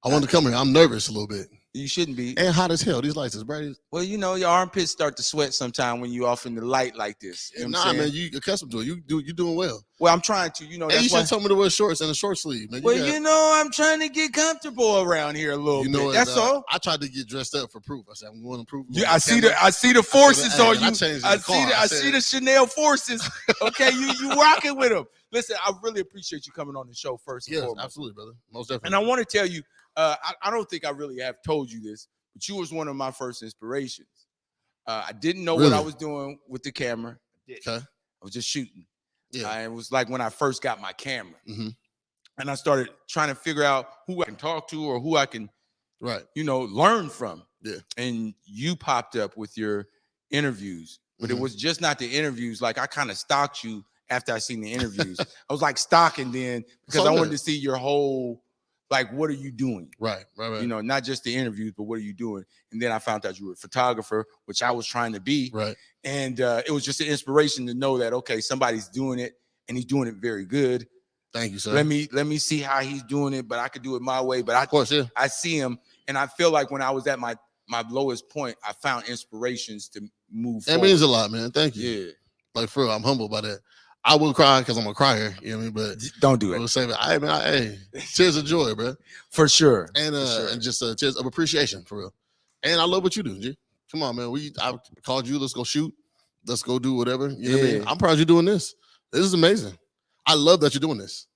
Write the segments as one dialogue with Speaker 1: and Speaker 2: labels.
Speaker 1: I wanted to come here. I'm nervous a little bit.
Speaker 2: You shouldn't be.
Speaker 1: And hot as hell. These lights is bright.
Speaker 2: Well, you know, your armpits start to sweat sometime when you off in the light like this. You know what I'm saying?
Speaker 1: Man, you accustomed to it. You doing well.
Speaker 2: Well, I'm trying to, you know.
Speaker 1: Hey, you should tell me to wear shorts and a short sleeve, man.
Speaker 2: You know, I'm trying to get comfortable around here a little bit. That's all.
Speaker 1: I tried to get dressed up for proof. I said I'm going to prove.
Speaker 2: Yeah, I see the forces on you. I see the Chanel forces. Okay, you rocking with them. Listen, I really appreciate you coming on the show first.
Speaker 1: Yes, absolutely, brother. Most definitely.
Speaker 2: And I want to tell you, I don't think I really have told you this, but you was one of my first inspirations. I didn't know what I was doing with the camera.
Speaker 1: Okay.
Speaker 2: I was just shooting.
Speaker 1: Yeah.
Speaker 2: It was like when I first got my camera.
Speaker 1: Mm-hmm.
Speaker 2: And I started trying to figure out who I can talk to or who I can, learn from.
Speaker 1: Yeah.
Speaker 2: And you popped up with your interviews, but it was just not the interviews. Like I kind of stalked you after I seen the interviews. I was like stalking then because I wanted to see your whole, like, what are you doing?
Speaker 1: Right.
Speaker 2: You know, not just the interviews, but what are you doing? And then I found out you were a photographer, which I was trying to be.
Speaker 1: Right.
Speaker 2: And it was just an inspiration to know that, okay, somebody's doing it and he's doing it very good.
Speaker 1: Thank you, sir.
Speaker 2: Let me see how he's doing it, but I could do it my way. But I see him, and I feel like when I was at my lowest point, I found inspirations to move forward.
Speaker 1: That means a lot, man. Thank you.
Speaker 2: Yeah.
Speaker 1: Like, for real, I'm humbled by that. I will cry because I'm a crier, you know what I mean? But
Speaker 2: don't do it.
Speaker 1: We'll save it. Hey, tears of joy, bro.
Speaker 2: For sure.
Speaker 1: And and just tears of appreciation, for real. And I love what you do, G. Come on, man. I called you. Let's go shoot. Let's go do whatever. You know what I mean? I'm proud you're doing this. This is amazing. I love that you're doing this.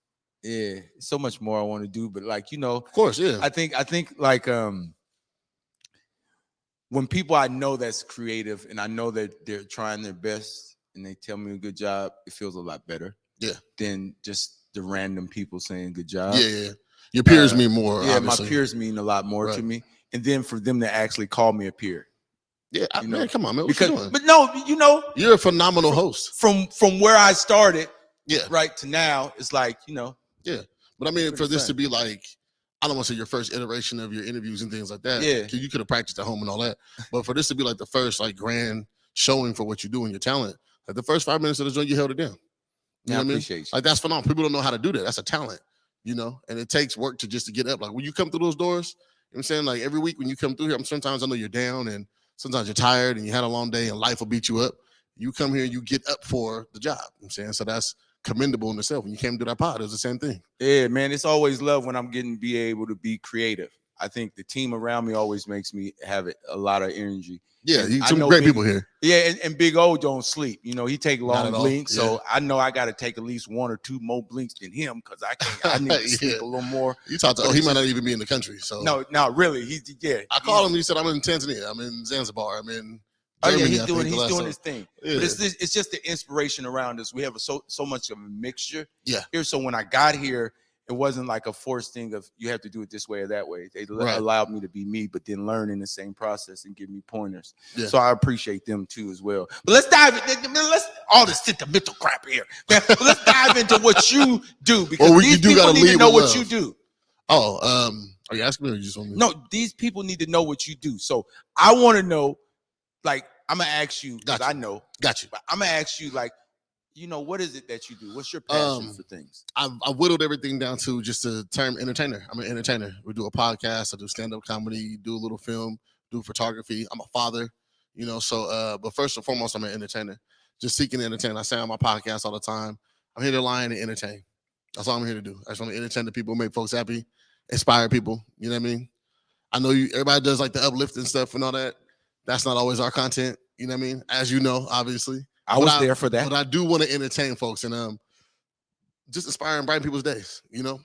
Speaker 2: Yeah, so much more I want to do, but like, you know,
Speaker 1: of course, yeah.
Speaker 2: I think like when people I know that's creative and I know that they're trying their best and they tell me a good job, it feels a lot better.
Speaker 1: Yeah.
Speaker 2: Than just the random people saying good job.
Speaker 1: Yeah. Your peers mean more.
Speaker 2: Yeah,
Speaker 1: obviously.
Speaker 2: My peers mean a lot more to me. And then for them to actually call me a peer.
Speaker 1: Yeah, man, come on, man. What you doing?
Speaker 2: But no, you know,
Speaker 1: you're a phenomenal host.
Speaker 2: From where I started,
Speaker 1: yeah,
Speaker 2: right to now, it's like, you know.
Speaker 1: Yeah. But I mean, for this to be like, I don't want to say your first iteration of your interviews and things like that.
Speaker 2: Yeah.
Speaker 1: You could have practiced at home and all that. But for this to be like the first like grand showing for what you do and your talent, like the first 5 minutes of the joint, you held it down. You know what I mean? Like that's phenomenal. People don't know how to do that. That's a talent, you know, and it takes work to get up. Like when you come through those doors, you know what I'm saying? Like every week when you come through here, sometimes I know you're down and sometimes you're tired and you had a long day and life will beat you up. You come here and you get up for the job. You know what I'm saying? So that's commendable in itself. When you came to that pod, it was the same thing.
Speaker 2: Yeah, man. It's always love when I'm be able to be creative. I think the team around me always makes me have a lot of energy.
Speaker 1: Yeah, some great people here.
Speaker 2: Yeah, and Big O don't sleep. You know, he take long blinks, so I know I got to take at least 1 or 2 more blinks than him because I need to sleep a little more.
Speaker 1: You talked to he might not even be in the country. So
Speaker 2: no, really,
Speaker 1: I called him. He said I'm in Tanzania. I'm in Zanzibar. I'm in.
Speaker 2: Germany, he's doing his thing. Yeah. But it's just the inspiration around us. We have so much of a mixture.
Speaker 1: Yeah.
Speaker 2: Here, so when I got here, it wasn't like a forced thing of you have to do it this way or that way. They allowed me to be me, but then learn in the same process and give me pointers. Yeah. So I appreciate them too as well. But let's dive in. Let's all this sentimental crap here. Let's dive into what you do because these people need to know what you do.
Speaker 1: Oh, are you asking me or you just want me?
Speaker 2: No, these people need to know what you do. So I want to know, like, I'm gonna ask you because I know.
Speaker 1: Got you.
Speaker 2: But I'm gonna ask you, like, you know, what is it that you do? What's your passion for things?
Speaker 1: I've whittled everything down to just the term entertainer. I'm an entertainer. We do a podcast. I do stand-up comedy, do a little film, do photography. I'm a father, you know. So, but first and foremost, I'm an entertainer. Just seeking to entertain. I say on my podcast all the time, I'm here to lie and entertain. That's all I'm here to do. I just want to entertain the people, make folks happy, inspire people. You know what I mean? I know everybody does like the uplifting stuff and all that. That's not always our content. You know what I mean? As you know, obviously.
Speaker 2: I was there for that.
Speaker 1: But I do want to entertain folks and just inspire and brighten people's days, you know?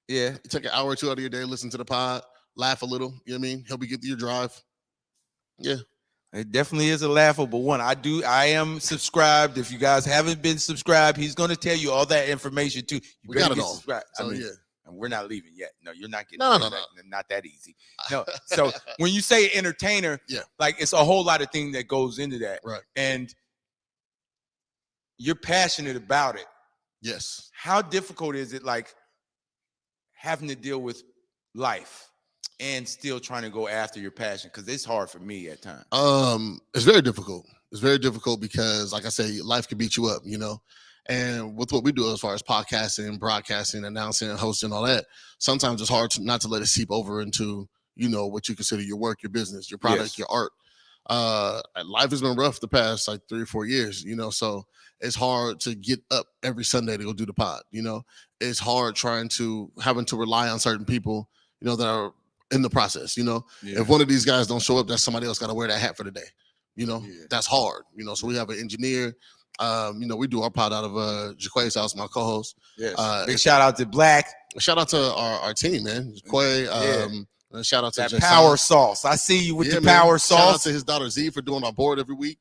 Speaker 2: Yeah.
Speaker 1: You take an hour or 2 out of your day, listen to the pod, laugh a little, you know what I mean? Help you get through your drive. Yeah.
Speaker 2: It definitely is a laughable one. I am subscribed. If you guys haven't been subscribed, he's going to tell you all that information too.
Speaker 1: We got it all.
Speaker 2: Subscribed.
Speaker 1: So, yeah.
Speaker 2: And we're not leaving yet. No, you're not getting
Speaker 1: No.
Speaker 2: Not that easy. No. So when you say entertainer, like it's a whole lot of things that goes into that.
Speaker 1: Right.
Speaker 2: And you're passionate about it.
Speaker 1: Yes.
Speaker 2: How difficult is it, like, having to deal with life and still trying to go after your passion? Because it's hard for me at times.
Speaker 1: It's very difficult. It's very difficult because, like I say, life can beat you up, you know? And with what we do as far as podcasting, broadcasting, announcing, hosting, all that, sometimes it's hard not to let it seep over into, what you consider your work, your business, your product, your art. Life has been rough the past like 3 or 4 years, so it's hard to get up every Sunday to go do the pod. It's hard having to rely on certain people, that are in the process. If one of these guys don't show up, that's somebody else got to wear that hat for the day. That's hard. So we have an engineer. We do our pod out of Jaquay's house, my co-host.
Speaker 2: Yes. Big shout out to Black.
Speaker 1: Shout out to our team, man. Jaquay. Shout out to
Speaker 2: that power sauce. I see you with the power sauce.
Speaker 1: Shout out to his daughter Z for doing our board every week.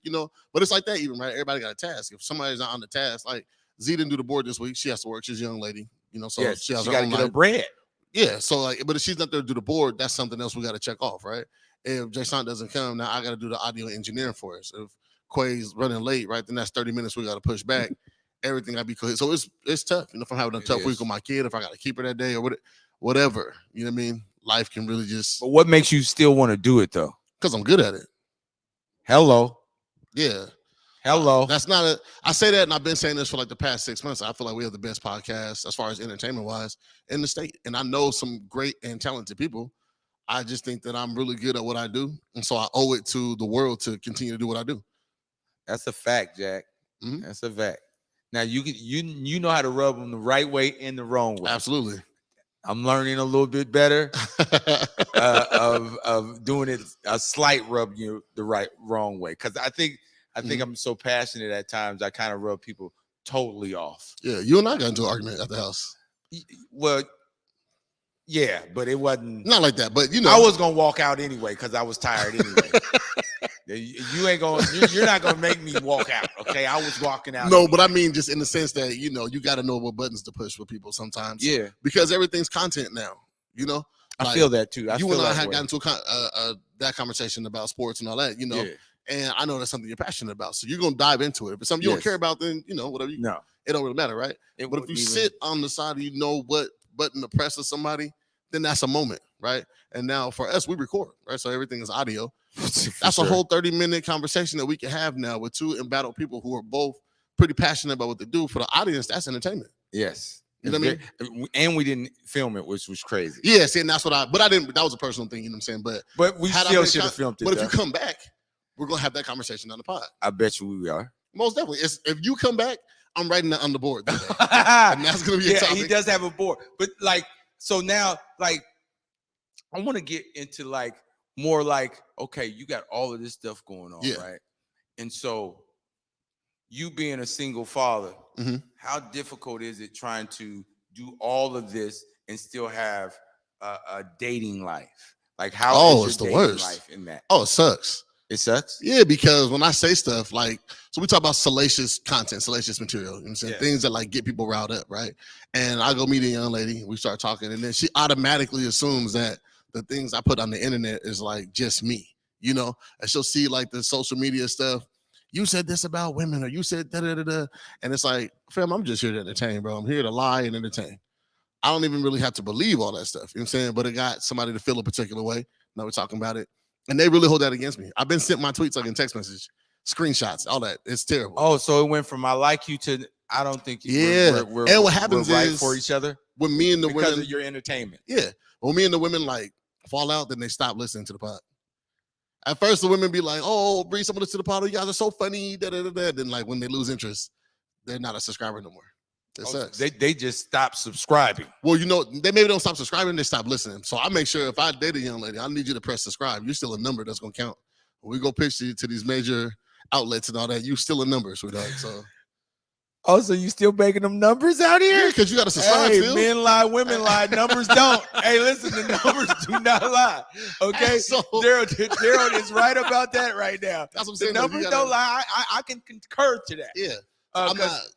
Speaker 1: But it's like that even, right? Everybody got a task. If somebody's not on the task, like Z didn't do the board this week, she has to work. She's a young lady, so
Speaker 2: yes,
Speaker 1: she has
Speaker 2: got to get her bread.
Speaker 1: Yeah, so but if she's not there to do the board, that's something else we got to check off, right? If Jason doesn't come, now I got to do the audio engineering for us. If Quay's running late, right, then that's 30 minutes we got to push back. Everything got to be cohesive. So it's tough, if I'm having a tough week with my kid, if I got to keep her that day or whatever, you know what I mean? Life can really just.
Speaker 2: But what makes you still want to do it though?
Speaker 1: Because I'm good at it.
Speaker 2: Hello.
Speaker 1: Yeah.
Speaker 2: Hello.
Speaker 1: That's not I say that, and I've been saying this for like the past 6 months. I feel like we have the best podcast as far as entertainment wise in the state. And I know some great and talented people. I just think that I'm really good at what I do. And so I owe it to the world to continue to do what I do.
Speaker 2: That's a fact, Jack. Mm-hmm. That's a fact. Now you know how to rub them the right way and the wrong way.
Speaker 1: Absolutely.
Speaker 2: I'm learning a little bit better of doing it a slight rub the wrong way, because I think I'm so passionate at times I kind of rub people totally off.
Speaker 1: Yeah, you and I got into an argument at the house.
Speaker 2: Well, yeah, but it wasn't
Speaker 1: not like that. But
Speaker 2: I was gonna walk out anyway because I was tired anyway. You're not gonna make me walk out, okay? I was walking out.
Speaker 1: No, anyway. But I mean, just in the sense that you got to know what buttons to push for people sometimes.
Speaker 2: Yeah,
Speaker 1: because everything's content now.
Speaker 2: I feel that too.
Speaker 1: You and I had gotten into that conversation about sports and all that. Yeah. And I know that's something you're passionate about, so you're gonna dive into it. If it's something you don't care about, then whatever. It don't really matter, right? But if you sit on the side and you know what button to press to somebody, then that's a moment, right? And now for us, we record, right? So everything is audio. That's a whole 30-minute conversation that we can have now with two embattled people who are both pretty passionate about what they do. For the audience, that's entertainment.
Speaker 2: Yes.
Speaker 1: You know what I
Speaker 2: mean? And we didn't film it, which was crazy.
Speaker 1: Yes, and that's what I didn't, that was a personal thing, you know what I'm saying?
Speaker 2: But we still should have filmed it.
Speaker 1: But if you come back, we're going to have that conversation on the pod.
Speaker 2: I bet you we are.
Speaker 1: Most definitely. If you come back, I'm writing that on the board. And that's going to be a topic.
Speaker 2: He does have a board. But so now, I want to get into more okay, you got all of this stuff going on, right? And so you being a single father, how difficult is it trying to do all of this and still have a dating life? How is your dating life in that?
Speaker 1: Oh, it sucks.
Speaker 2: It sucks?
Speaker 1: Yeah, because when I say stuff so we talk about salacious content, salacious material, you know what I'm saying? Yes. Things that get people riled up, right? And I go meet a young lady, we start talking, and then she automatically assumes that the things I put on the internet is just me, and she'll see the social media stuff. You said this about women, or you said da-da-da-da. And it's fam, I'm just here to entertain, bro. I'm here to lie and entertain. I don't even really have to believe all that stuff. You know what I'm saying? But it got somebody to feel a particular way. Now we're talking about it. And they really hold that against me. I've been sent my tweets in text message, screenshots, all that. It's terrible.
Speaker 2: Oh, so it went from I like you to I don't think you.
Speaker 1: Yeah. And what happens
Speaker 2: we're
Speaker 1: is
Speaker 2: right for each other
Speaker 1: when me and the
Speaker 2: because
Speaker 1: women
Speaker 2: of your entertainment.
Speaker 1: Yeah. When me and the women fall out, then they stop listening to the pod. At first, the women be like, "Oh, bring someone to the pod. You guys are so funny." Da, da, da, da. Then, when they lose interest, they're not a subscriber no more. It sucks.
Speaker 2: They just stop subscribing.
Speaker 1: Well, they maybe don't stop subscribing. They stop listening. So I make sure if I date a young lady, I need you to press subscribe. You're still a number that's gonna count. When we go pitch you to these major outlets and all that, you still a number, sweetheart. So.
Speaker 2: Oh, so you still making them numbers out here?
Speaker 1: Yeah, because you got to subscribe.
Speaker 2: Hey, men lie, women lie, numbers don't. Hey, listen, the numbers do not lie. Okay, so Darryl is right about that right now.
Speaker 1: That's what I'm saying.
Speaker 2: The numbers don't lie. I can concur to that.
Speaker 1: Yeah,
Speaker 2: because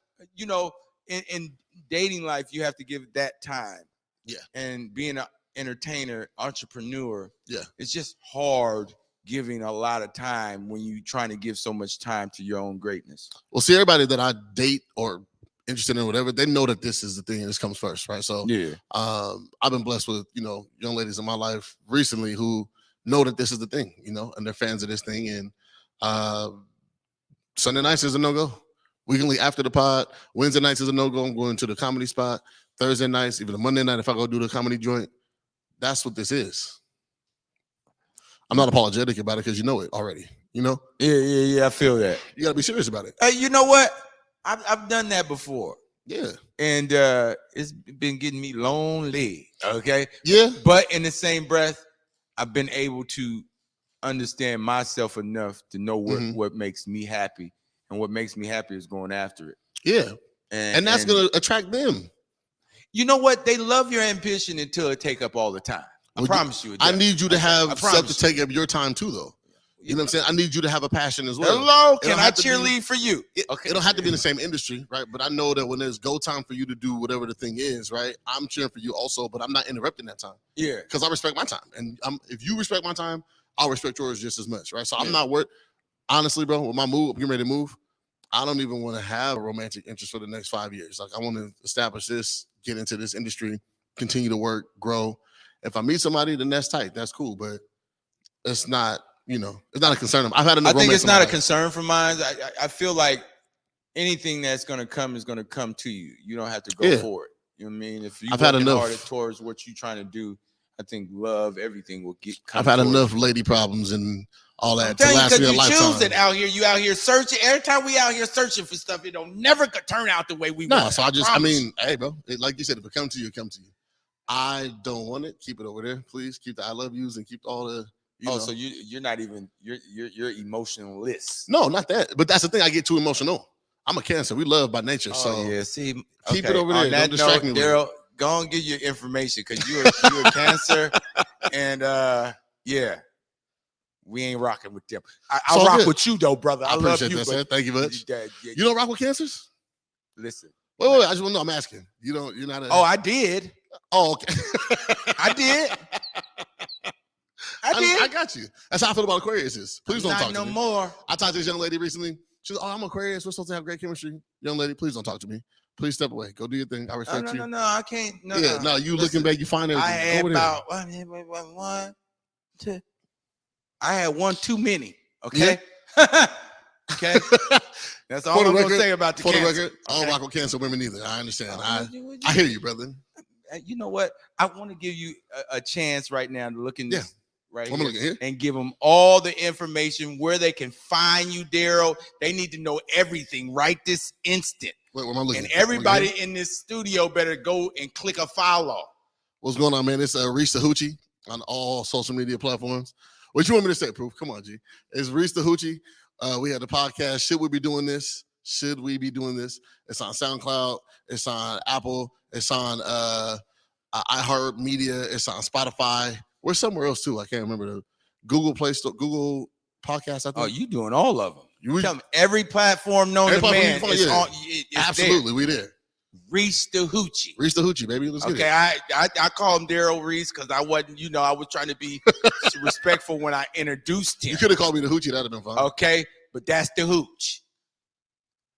Speaker 2: in dating life, you have to give that time.
Speaker 1: Yeah,
Speaker 2: and being an entertainer, entrepreneur.
Speaker 1: Yeah,
Speaker 2: it's just hard giving a lot of time when you're trying to give so much time to your own greatness.
Speaker 1: Well, see, everybody that I date or interested in whatever, they know that this is the thing and this comes first, right? So
Speaker 2: yeah,
Speaker 1: I've been blessed with, young ladies in my life recently who know that this is the thing, and they're fans of this thing. And Sunday nights is a no-go, Weekly after the pod. Wednesday nights is a no-go. I'm going to the comedy spot. Thursday nights, even a Monday night, if I go do the comedy joint. That's what this is. I'm not apologetic about it because you know it already. You know?
Speaker 2: Yeah. I feel that.
Speaker 1: You got to be serious about it.
Speaker 2: Hey, you know what? I've done that before.
Speaker 1: Yeah.
Speaker 2: And it's been getting me lonely. Okay.
Speaker 1: Yeah.
Speaker 2: But in the same breath, I've been able to understand myself enough to know what makes me happy. And what makes me happy is going after it.
Speaker 1: Yeah. And that's going to attract them.
Speaker 2: You know what? They love your ambition until it take up all the time. I promise you.
Speaker 1: I need you to have stuff to take up your time too, though. You know what I'm saying? I need you to have a passion as well.
Speaker 2: Hello, can I cheerlead for you?
Speaker 1: Okay. It don't have to be in the same industry, right? But I know that when there's go time for you to do whatever the thing is, right? I'm cheering for you also, but I'm not interrupting that time.
Speaker 2: Yeah.
Speaker 1: Because I respect my time. And if you respect my time, I'll respect yours just as much, right? So I'm not worried. Honestly, bro, with my move, I'm getting ready to move. I don't even want to have a romantic interest for the next 5 years. Like, I want to establish this, get into this industry, continue to work, grow. If I meet somebody, then that's tight. That's cool. But it's not, it's not a concern. I've had enough.
Speaker 2: I think it's not a concern for mine. I feel like anything that's going to come is going to come to you. You don't have to go for it. You know what I mean? If you're working hard towards what you're trying to do, I think love, everything will get.
Speaker 1: I've had enough lady problems and all that
Speaker 2: to last me a lifetime. You choose it out here. You out here searching. Every time we out here searching for stuff, it don't never turn out the way we want.
Speaker 1: No, so hey, bro, like you said, if it come to you, it come to you. I don't want it. Keep it over there, please. Keep the I love yous and keep all the.
Speaker 2: So you're not even you're emotionless.
Speaker 1: No, not that. But that's the thing. I get too emotional. I'm a Cancer. We love by nature.
Speaker 2: Oh, yeah. See,
Speaker 1: keep it over there. Don't distract me.
Speaker 2: Darryl, go and get your information because you're a Cancer, and yeah, we ain't rocking with them. I'll rock with you though, brother. I love you.
Speaker 1: That, thank you much. You don't rock with Cancers?
Speaker 2: Listen.
Speaker 1: Wait. I just want to know. I'm asking. You're not.
Speaker 2: Oh, I did.
Speaker 1: Oh, okay.
Speaker 2: I did.
Speaker 1: I got you. That's how I feel about Aquariuses. Please don't talk to me.
Speaker 2: No more.
Speaker 1: I talked to this young lady recently. She's like, I'm Aquarius. We're supposed to have great chemistry. Young lady, please don't talk to me. Please step away. Go do your thing. I respect you.
Speaker 2: No, I can't.
Speaker 1: No, you looking back, you find everything.
Speaker 2: I had about one, two. I had one too many. Okay. Yeah. Okay. That's all I'm gonna say about the Cancer. For the record,
Speaker 1: I don't rock with Cancer women either. I understand. I hear you, brother.
Speaker 2: You know what? I want to give you a chance right now to look in this right here and give them all the information where they can find you, Darryl. They need to know everything right this instant.
Speaker 1: Wait, where am I looking?
Speaker 2: And everybody in this studio better go and click a follow.
Speaker 1: What's going on, man? It's REESE the Hoochie on all social media platforms. What you want me to say, Proof? Come on, G. It's REESE the Hoochie. We had the podcast. Should we be doing this? Should we be doing this? It's on SoundCloud. It's on Apple. It's on iHeart Media. It's on Spotify. We're somewhere else too. I can't remember the Google Play Store, Google Podcast. I think.
Speaker 2: Oh, you doing all of them? You tell me every platform known to man.
Speaker 1: Absolutely, we there.
Speaker 2: REESE the Hoochie.
Speaker 1: REESE the Hoochie, baby. Let's get it.
Speaker 2: I call him Darryl REESE because I wasn't. I was trying to be respectful when I introduced him.
Speaker 1: You could have called me the Hoochie. That'd have been fine.
Speaker 2: Okay, but that's the Hooch.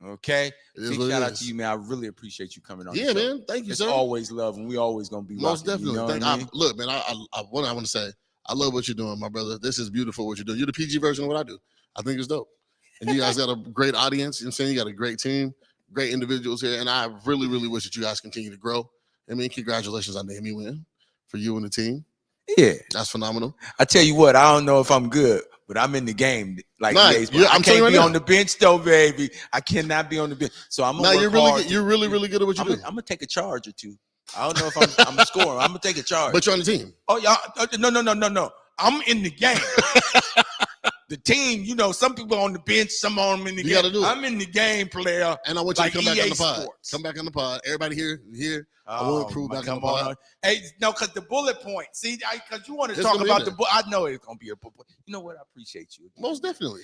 Speaker 2: Okay, big shout out to you, man. I really appreciate you coming on.
Speaker 1: Yeah, man. Thank you,
Speaker 2: it's
Speaker 1: sir.
Speaker 2: Always love, and we always gonna be
Speaker 1: most
Speaker 2: rocking,
Speaker 1: definitely. Look, man. I want to say, I love what you're doing, my brother. This is beautiful what you're doing. You're the PG version of what I do. I think it's dope, and you guys got a great audience. You know what I'm saying? You got a great team, great individuals here, and I really, really wish that you guys continue to grow. I mean, congratulations on the Emmy win for you and the team.
Speaker 2: Yeah,
Speaker 1: that's phenomenal.
Speaker 2: I tell you what, I don't know if I'm good, but I'm in the game. Like, I can't be on the bench though, baby. I cannot be on the bench. So I'm gonna work hard.
Speaker 1: You're really, really good at what you do.
Speaker 2: I'm gonna take a charge or two. I don't know if I'm a scorer. I'm gonna take a charge.
Speaker 1: But you're on the team.
Speaker 2: Oh, y'all? No. I'm in the game. The team, some people on the bench, some on them in the game.
Speaker 1: Gotta do it.
Speaker 2: I'm in the game, player.
Speaker 1: And I want you to come back on the pod. Come back on the pod. Everybody here. I want to prove back on the pod.
Speaker 2: Hey, no, because the bullet point. See, because you want to talk about the bullet. I know it's gonna be a bullet point. You know what? I appreciate you.
Speaker 1: Most definitely.